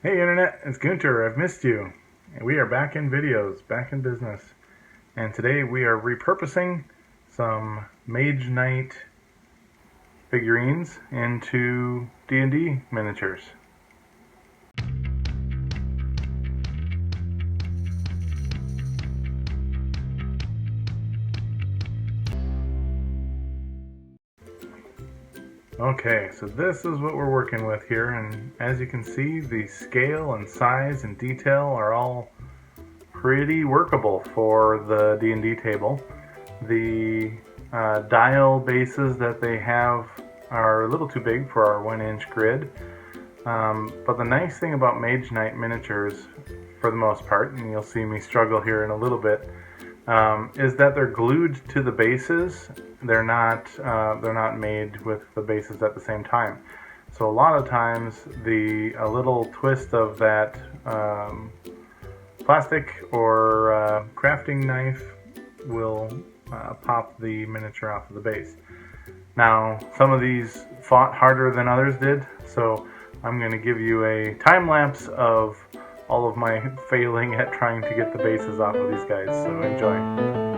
Hey Internet, it's Gunter. I've missed you. We are back in videos, back in business. And today we are repurposing some MageKnight figurines into D&D miniatures. Okay, so this is what we're working with here, and as you can see, the scale and size and detail are all pretty workable for the D&D table. The dial bases that they have are a little too big for our 1-inch grid, but the nice thing about MageKnight miniatures, for the most part, and you'll see me struggle here in a little bit, is that they're glued to the bases. They're not made with the bases at the same time. So a lot of times a little twist of that plastic or crafting knife will pop the miniature off of the base. Now, some of these fought harder than others did, so I'm going to give you a time lapse of all of my failing at trying to get the bases off of these guys, so enjoy.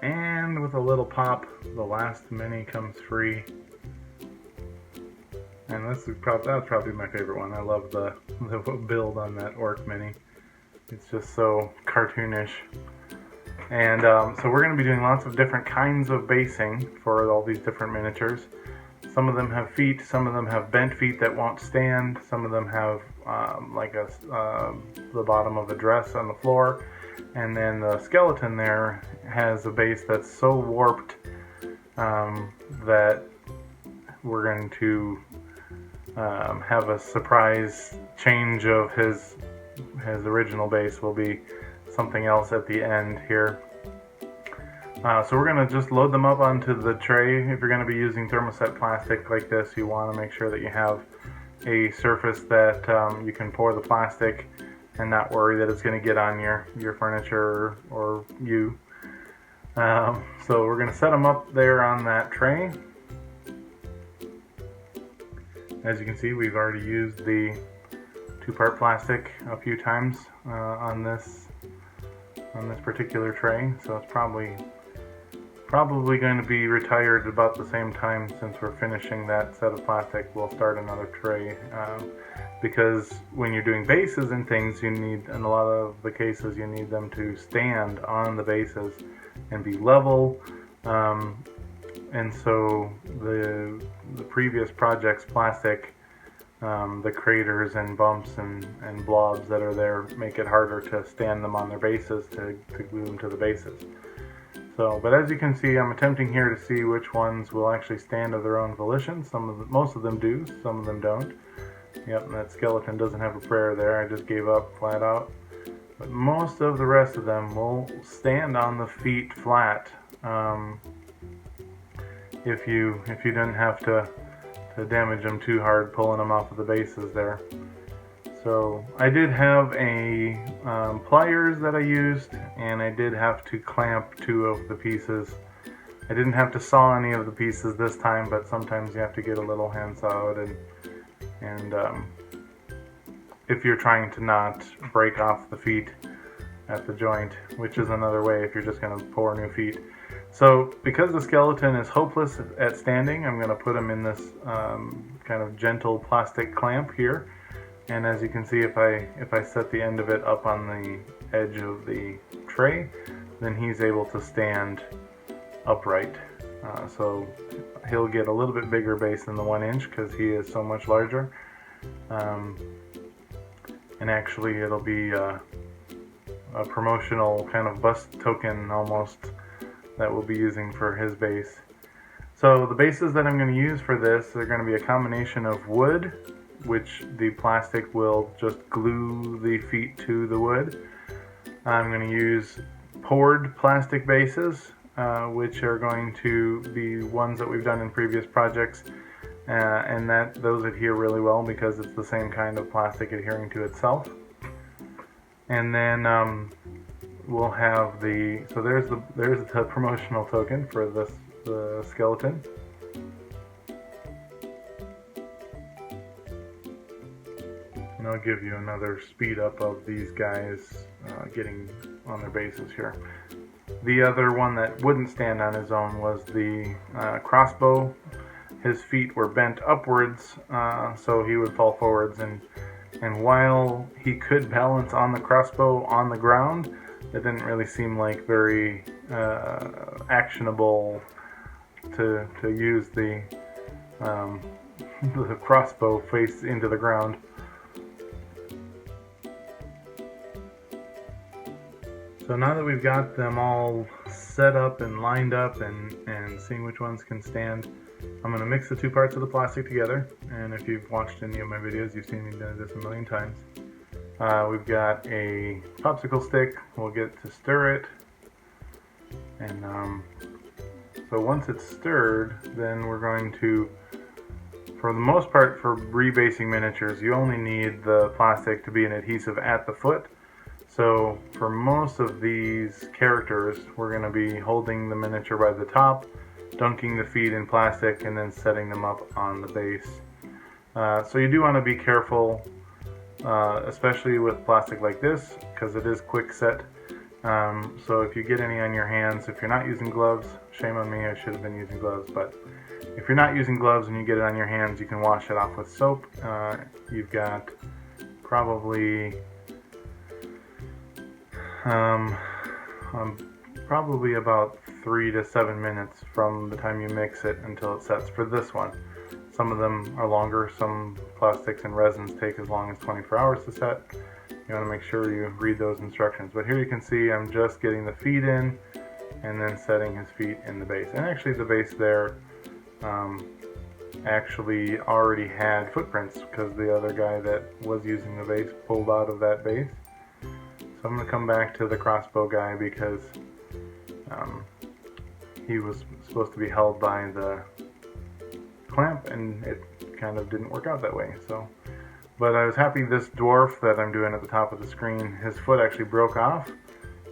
And with a little pop, the last mini comes free. And that's probably my favorite one. I love the build on that orc mini. It's just so cartoonish. And so we're going to be doing lots of different kinds of basing for all these different miniatures. Some of them have feet, some of them have bent feet that won't stand, some of them have the bottom of a dress on the floor, and then the skeleton there has a base that's so warped that we're going to have a surprise change of his original base. Will be something else at the end here. So we're going to just load them up onto the tray. If you're going to be using thermoset plastic like this, you want to make sure that you have a surface that you can pour the plastic and not worry that it's going to get on your furniture or you. So we're going to set them up there on that tray. As you can see, we've already used the 2-part plastic a few times on this particular tray, so it's probably going to be retired about the same time. Since we're finishing that set of plastic, we'll start another tray, because when you're doing bases and things, you need, in a lot of the cases, you need them to stand on the bases and be level, and so the previous project's plastic, the craters and bumps and blobs that are there make it harder to stand them on their bases, to glue them to the bases. So, but as you can see, I'm attempting here to see which ones will actually stand of their own volition. Most of them do, some of them don't. Yep, and that skeleton doesn't have a prayer there. I just gave up flat out. But most of the rest of them will stand on the feet flat. If you didn't have to damage them too hard pulling them off of the bases there. So I did have a pliers that I used, and I did have to clamp 2 of the pieces. I didn't have to saw any of the pieces this time, but sometimes you have to get a little handsaw out, and if you're trying to not break off the feet at the joint, which is another way if you're just going to pour new feet. So because the skeleton is hopeless at standing, I'm going to put him in this kind of gentle plastic clamp here. And as you can see, if I set the end of it up on the edge of the tray, then he's able to stand upright. So he'll get a little bit bigger base than the 1 inch because he is so much larger. And actually it'll be a promotional kind of bust token almost that we'll be using for his base. So the bases that I'm going to use for this are going to be a combination of wood, which the plastic will just glue the feet to the wood. I'm going to use poured plastic bases, which are going to be ones that we've done in previous projects, and those adhere really well because it's the same kind of plastic adhering to itself. And then we'll have so there's the promotional token for the skeleton. And I'll give you another speed up of these guys getting on their bases here. The other one that wouldn't stand on his own was the crossbow. His feet were bent upwards, so he would fall forwards, and while he could balance on the crossbow on the ground, it didn't really seem like very actionable to use the crossbow face into the ground. So now that we've got them all set up and lined up and seeing which ones can stand, I'm going to mix the two parts of the plastic together. And if you've watched any of my videos, you've seen me do this a million times. We've got a popsicle stick. We'll get to stir it. And so once it's stirred, then we're going to, for the most part, for rebasing miniatures, you only need the plastic to be an adhesive at the foot. So for most of these characters, we're going to be holding the miniature by the top, dunking the feet in plastic, and then setting them up on the base. So you do want to be careful, especially with plastic like this, because it is quick set. So if you get any on your hands, if you're not using gloves, shame on me, I should have been using gloves, but if you're not using gloves and you get it on your hands, you can wash it off with soap. You've got probably probably about 3 to 7 minutes from the time you mix it until it sets for this one. Some of them are longer, some plastics and resins take as long as 24 hours to set. You want to make sure you read those instructions. But here you can see I'm just getting the feet in and then setting his feet in the base. And actually the base there actually already had footprints because the other guy that was using the base pulled out of that base. So I'm going to come back to the crossbow guy because he was supposed to be held by the clamp and it kind of didn't work out that way. But I was happy this dwarf that I'm doing at the top of the screen, his foot actually broke off,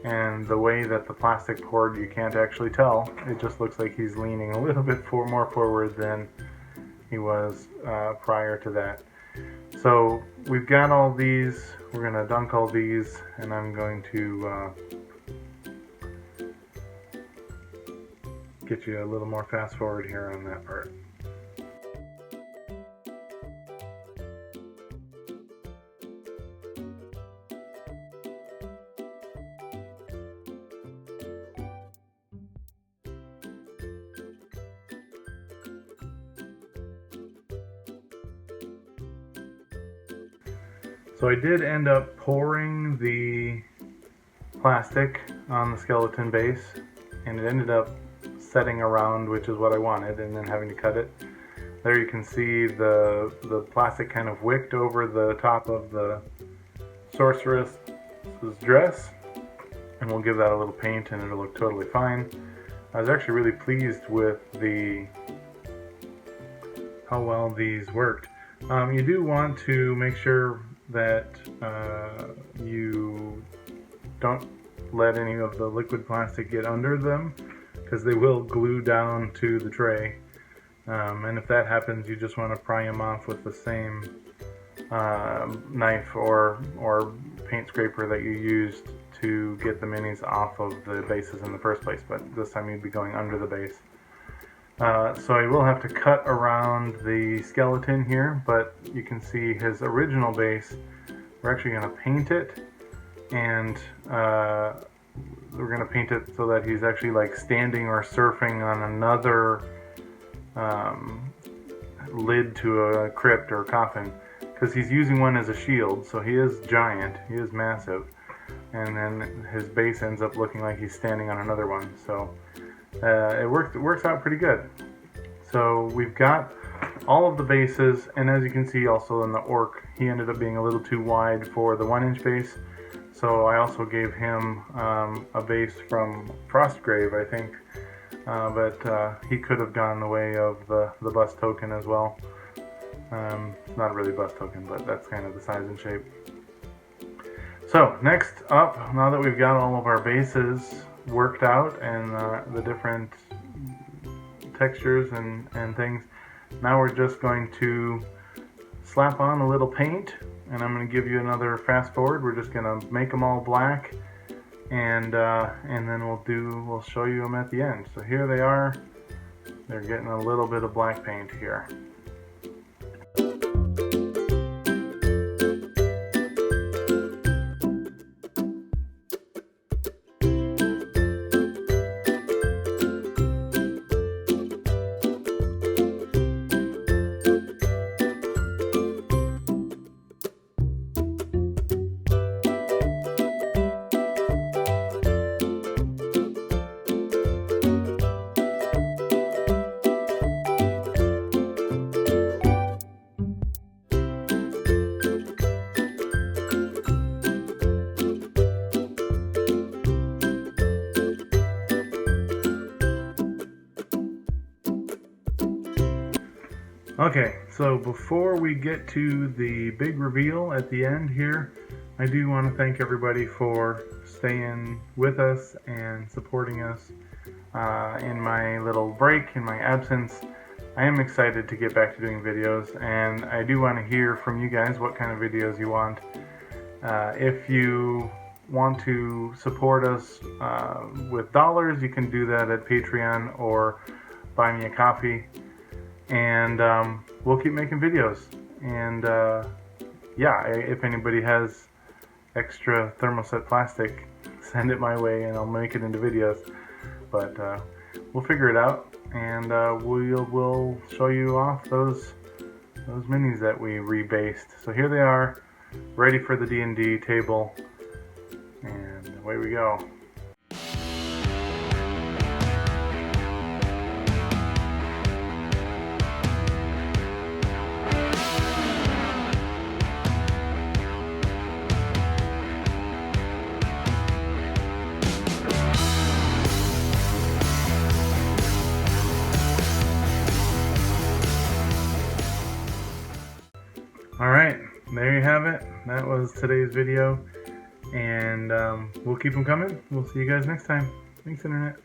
and the way that the plastic poured, you can't actually tell. It just looks like he's leaning a little bit more forward than he was prior to that. So we've got all these, we're going to dunk all these, and I'm going to get you a little more fast forward here on that part. So I did end up pouring the plastic on the skeleton base, and it ended up setting around, which is what I wanted, and then having to cut it. There you can see the plastic kind of wicked over the top of the sorceress's dress, and we'll give that a little paint and it'll look totally fine. I was actually really pleased with how well these worked. You do want to make sure that you don't let any of the liquid plastic get under them, because they will glue down to the tray. And if that happens, you just want to pry them off with the same knife or paint scraper that you used to get the minis off of the bases in the first place, but this time you'd be going under the base. So I will have to cut around the skeleton here, but you can see his original base. We're actually going to paint it, and we're gonna paint it so that he's actually like standing or surfing on another lid to a crypt or a coffin, because he's using one as a shield, so he is giant, he is massive, and then his base ends up looking like he's standing on another one. So it works out pretty good. So we've got all of the bases, and as you can see also in the orc, he ended up being a little too wide for the 1-inch base. So I also gave him a base from Frostgrave, I think, but he could have gone the way of the bust token as well. Not really bust token, but that's kind of the size and shape. So next up, now that we've got all of our bases worked out and the different textures and things, now we're just going to slap on a little paint, and I'm going to give you another fast forward. We're just going to make them all black, and then we'll show you them at the end. So here they are. They're getting a little bit of black paint here. Okay, so before we get to the big reveal at the end here, I do want to thank everybody for staying with us and supporting us in my little break, in my absence. I am excited to get back to doing videos, and I do want to hear from you guys what kind of videos you want. If you want to support us with dollars, you can do that at Patreon or buy me a coffee. And we'll keep making videos. And yeah, if anybody has extra thermoset plastic, send it my way and I'll make it into videos. But we'll figure it out, and we'll show you off those minis that we rebased. So here they are, ready for the D&D table, and away we go. Alright, there you have it. That was today's video, and we'll keep them coming. We'll see you guys next time. Thanks, Internet.